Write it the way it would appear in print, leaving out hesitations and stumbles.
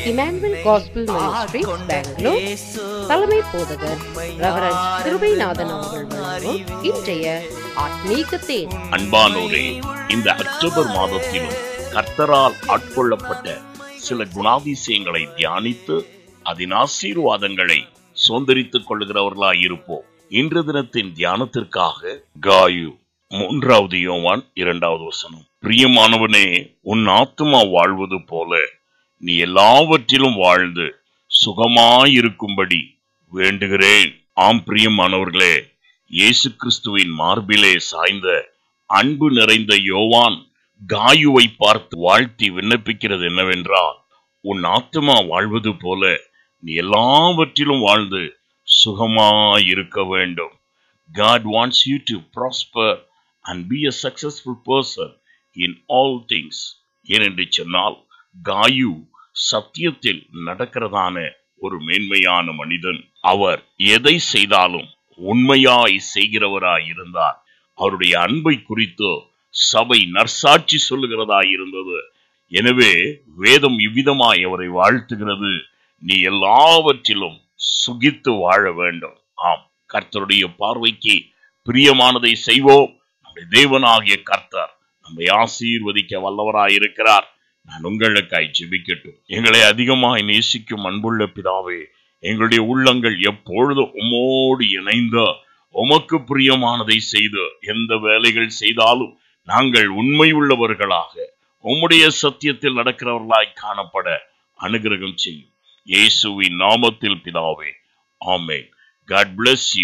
Emmanuel gospel ministries Bangalore தலைமை போதகர் reverend Kirubanathan அவர்கள் வழங்கும் இன்றைய ஆத்மீக தேன். அன்பானோரே, இந்த அக்டோபர் மாதத்திலும் கர்த்தரால் ஆட்கொள்ளப்பட்ட சில குணாதிசயங்களை தியானித்து அதன் ஆசீர்வாதங்களை சுதந்திரித்துக் கொள்கிறவர்களாயிருப்போம். இன்று தினத்தின் தியானத்திற்காக காயு 3 யோவான் 2 வசனம். பிரியமானவனே, உன் ஆத்துமா வாழ்வது போல நீ எல்லாவற்றிலும் வாழ்ந்து சுகமாயிருக்கும்படி வேண்டுகிறேன். ஆம் பிரியமானவர்களே, இயேசு கிறிஸ்துவின் மார்பிலே சாய்ந்த அன்பு நிறைந்த யோவான் காயுவை பார்த்து வாழ்த்தி விண்ணப்பிக்கிறது என்னவென்றால், உன் ஆத்துமா வாழ்வது போல நீ எல்லாவற்றிலும் வாழ்ந்து சுகமாயிருக்க வேண்டும். God wants you to prosper and be a successful person in all things. ஏனென்று சொன்னால், காயு சத்தியத்தில் நடக்கிறதான ஒரு மேன்மையான மனிதன். அவர் எதை செய்தாலும் உண்மையாய் செய்கிறவராய் இருந்தார். அவருடைய அன்பை குறித்து சபை நற்சாட்சி சொல்லுகிறதாய் இருந்தது. எனவே வேதம் இவ்விதமாய் அவரை வாழ்த்துகிறது, நீ எல்லாவற்றிலும் சுகித்து வாழ வேண்டும். ஆம், கர்த்தருடைய பார்வைக்கு பிரியமானதை செய்வோம். நம்முடைய தேவனாகிய கர்த்தர் நம்மை ஆசீர்வதிக்க வல்லவராயிருக்கிறார். நான் உங்களுக்காய் ஜெபிக்கட்டும். எங்களை அதிகமாய் நேசிக்கும் அன்புள்ள பிதாவே, எங்களுடைய உள்ளங்கள் எப்பொழுதும் உம்மோடு இணைந்த உமக்கு பிரியமானதை செய்து எந்த வேலைகள் செய்தாலும் நாங்கள் உண்மை உள்ளவர்களாக உம்முடைய சத்தியத்தில் நடக்கிறவர்களாய் காணப்பட அனுகிரகம் செய்யும். இயேசுவின் நாமத்தில் பிதாவே, ஆமென். God bless you.